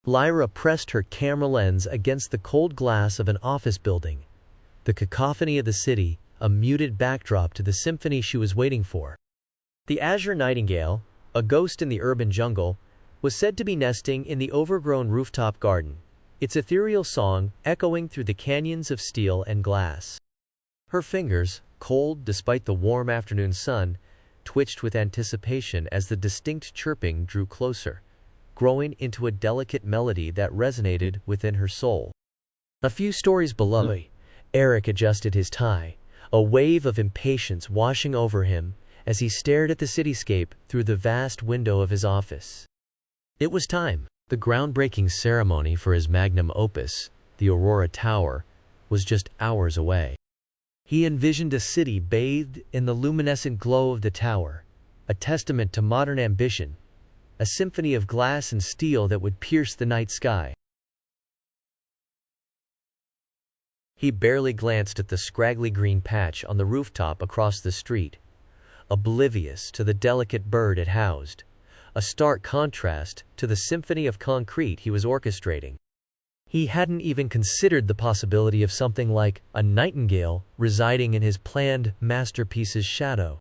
Lyra pressed her camera lens against the cold glass of an office building. The cacophony of the city, a muted backdrop to the symphony she was waiting for. The Azure Nightingale, a ghost in the urban jungle, was said to be nesting in the overgrown rooftop garden, its ethereal song echoing through the canyons of steel and glass. Her fingers, cold despite the warm afternoon sun, twitched with anticipation as the distinct chirping drew closer, growing into a delicate melody that resonated within her soul. A few stories below, Aric adjusted his tie, a wave of impatience washing over him as he stared at the cityscape through the vast window of his office. It was time. The groundbreaking ceremony for his magnum opus, the Aurora Tower, was just hours away. He envisioned a city bathed in the luminescent glow of the tower, a testament to modern ambition, a symphony of glass and steel that would pierce the night sky. He barely glanced at the scraggly green patch on the rooftop across the street, oblivious to the delicate bird it housed, a stark contrast to the symphony of concrete he was orchestrating. He hadn't even considered the possibility of something like a nightingale residing in his planned masterpiece's shadow.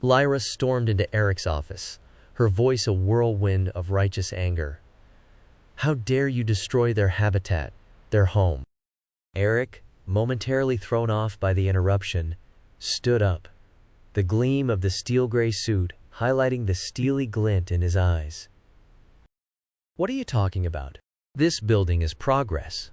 Lyra stormed into Aric's office, her voice a whirlwind of righteous anger. "How dare you destroy their habitat, their home?" Aric, momentarily thrown off by the interruption, stood up, the gleam of the steel-gray suit highlighting the steely glint in his eyes. "What are you talking about? This building is progress.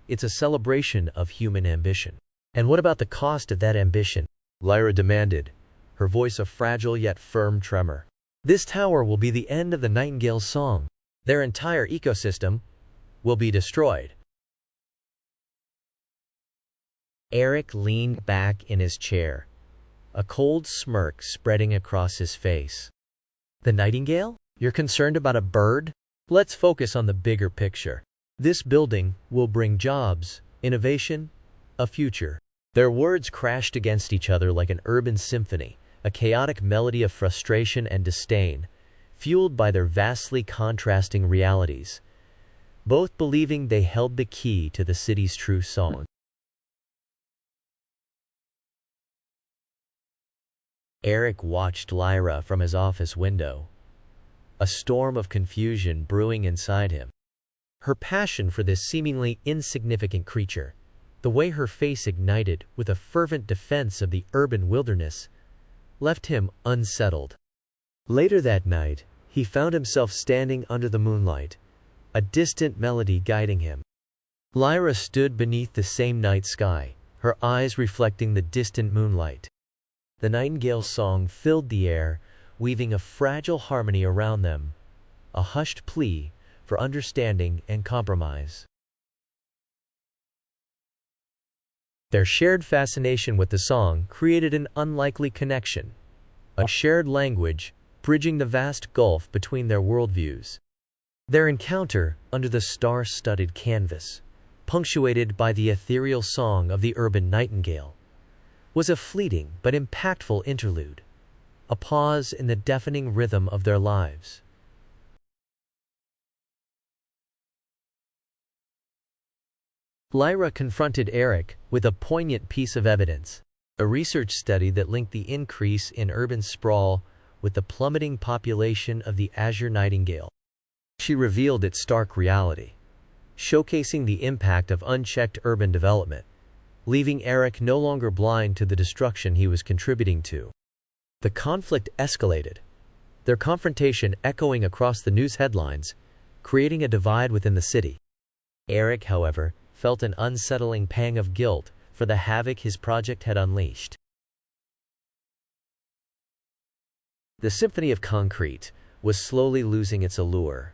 It's a celebration of human ambition. And what about the cost of that ambition?" Lyra demanded, her voice a fragile yet firm tremor. "This tower will be the end of the Nightingale's song. Their entire ecosystem will be destroyed." Aric leaned back in his chair, a cold smirk spreading across his face. "The Nightingale? You're concerned about a bird? Let's focus on the bigger picture. This building will bring jobs, innovation, a future." Their words crashed against each other like an urban symphony, a chaotic melody of frustration and disdain, fueled by their vastly contrasting realities, both believing they held the key to the city's true song. Aric watched Lyra from his office window, a storm of confusion brewing inside him. Her passion for this seemingly insignificant creature, the way her face ignited with a fervent defense of the urban wilderness, left him unsettled. Later that night, he found himself standing under the moonlight, a distant melody guiding him. Lyra stood beneath the same night sky, her eyes reflecting the distant moonlight. The nightingale's song filled the air, weaving a fragile harmony around them, a hushed plea for understanding and compromise. Their shared fascination with the song created an unlikely connection, a shared language bridging the vast gulf between their worldviews. Their encounter under the star-studded canvas, punctuated by the ethereal song of the urban nightingale, was a fleeting but impactful interlude, a pause in the deafening rhythm of their lives. Lyra confronted Aric with a poignant piece of evidence, a research study that linked the increase in urban sprawl with the plummeting population of the Azure Nightingale. She revealed its stark reality, showcasing the impact of unchecked urban development, leaving Aric no longer blind to the destruction he was contributing to. The conflict escalated, their confrontation echoing across the news headlines, creating a divide within the city. Aric, however, felt an unsettling pang of guilt for the havoc his project had unleashed. The symphony of concrete was slowly losing its allure,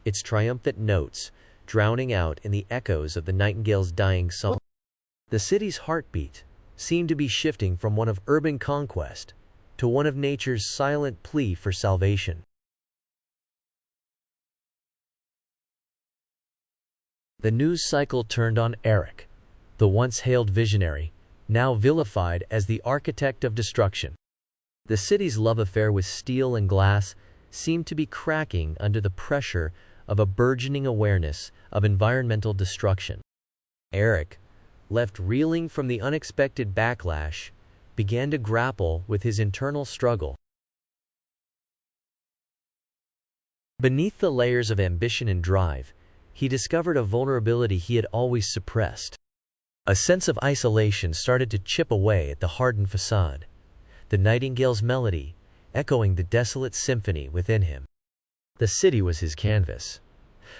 its triumphant notes drowning out in the echoes of the nightingale's dying song. The city's heartbeat seemed to be shifting from one of urban conquest to one of nature's silent plea for salvation. The news cycle turned on Aric, the once hailed visionary, now vilified as the architect of destruction. The city's love affair with steel and glass seemed to be cracking under the pressure of a burgeoning awareness of environmental destruction. Aric, left reeling from the unexpected backlash, began to grapple with his internal struggle. Beneath the layers of ambition and drive, he discovered a vulnerability he had always suppressed. A sense of isolation started to chip away at the hardened facade, the nightingale's melody echoing the desolate symphony within him. The city was his canvas,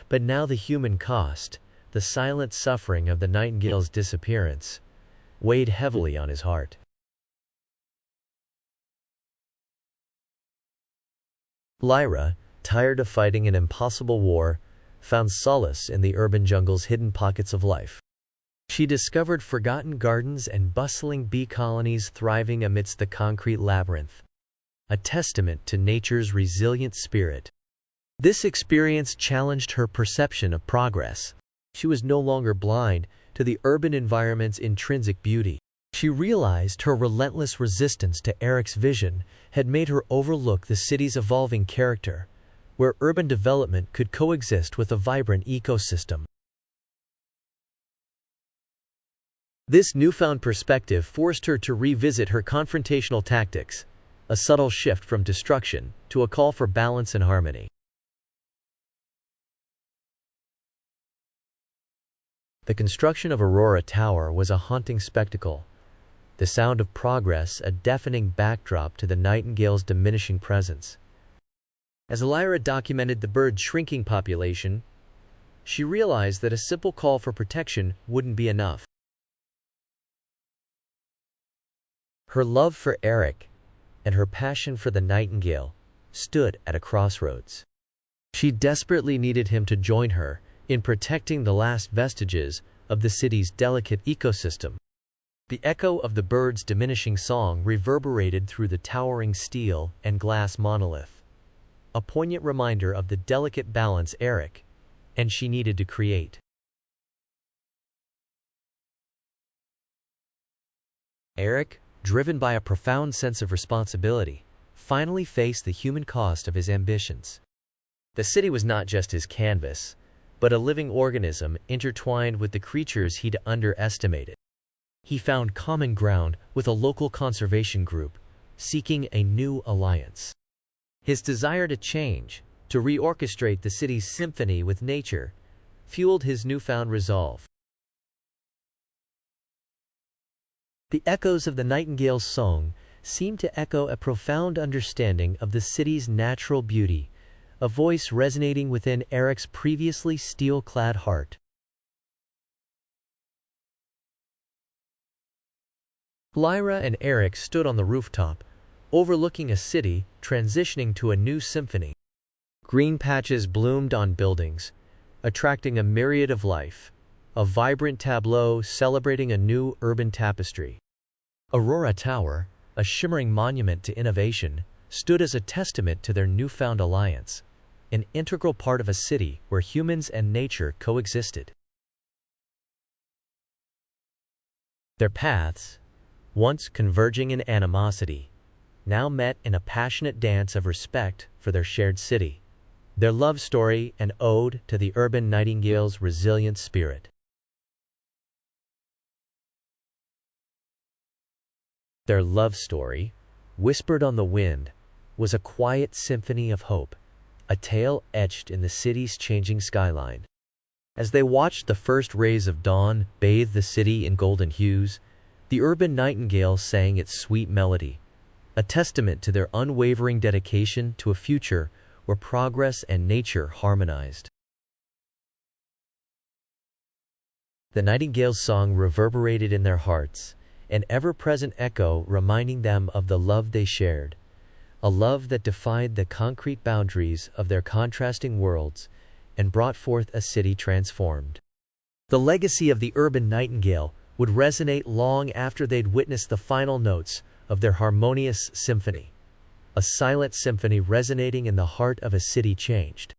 but now the human cost, the silent suffering of the nightingale's disappearance, weighed heavily on his heart. Lyra, tired of fighting an impossible war, found solace in the urban jungle's hidden pockets of life. She discovered forgotten gardens and bustling bee colonies thriving amidst the concrete labyrinth, a testament to nature's resilient spirit. This experience challenged her perception of progress. She was no longer blind to the urban environment's intrinsic beauty. She realized her relentless resistance to Aric's vision had made her overlook the city's evolving character, where urban development could coexist with a vibrant ecosystem. This newfound perspective forced her to revisit her confrontational tactics, a subtle shift from destruction to a call for balance and harmony. The construction of Aurora Tower was a haunting spectacle, the sound of progress a deafening backdrop to the nightingale's diminishing presence. As Lyra documented the bird's shrinking population, she realized that a simple call for protection wouldn't be enough. Her love for Aric and her passion for the nightingale stood at a crossroads. She desperately needed him to join her in protecting the last vestiges of the city's delicate ecosystem. The echo of the bird's diminishing song reverberated through the towering steel and glass monolith, a poignant reminder of the delicate balance Aric and she needed to create. Aric, driven by a profound sense of responsibility, finally faced the human cost of his ambitions. The city was not just his canvas, but a living organism intertwined with the creatures he'd underestimated. He found common ground with a local conservation group, seeking a new alliance. His desire to change, to reorchestrate the city's symphony with nature, fueled his newfound resolve. The echoes of the nightingale's song seemed to echo a profound understanding of the city's natural beauty, a voice resonating within Aric's previously steel-clad heart. Lyra and Aric stood on the rooftop, overlooking a city transitioning to a new symphony. Green patches bloomed on buildings, attracting a myriad of life, a vibrant tableau celebrating a new urban tapestry. Aurora Tower, a shimmering monument to innovation, stood as a testament to their newfound alliance, an integral part of a city where humans and nature coexisted. Their paths, once converging in animosity, now met in a passionate dance of respect for their shared city, their love story an ode to the urban nightingale's resilient spirit. Their love story, whispered on the wind, was a quiet symphony of hope, a tale etched in the city's changing skyline. As they watched the first rays of dawn bathe the city in golden hues, the urban nightingale sang its sweet melody, a testament to their unwavering dedication to a future where progress and nature harmonized. The nightingale's song reverberated in their hearts, an ever-present echo reminding them of the love they shared, a love that defied the concrete boundaries of their contrasting worlds and brought forth a city transformed. The legacy of the urban nightingale would resonate long after they'd witnessed the final notes of their harmonious symphony, a silent symphony resonating in the heart of a city changed.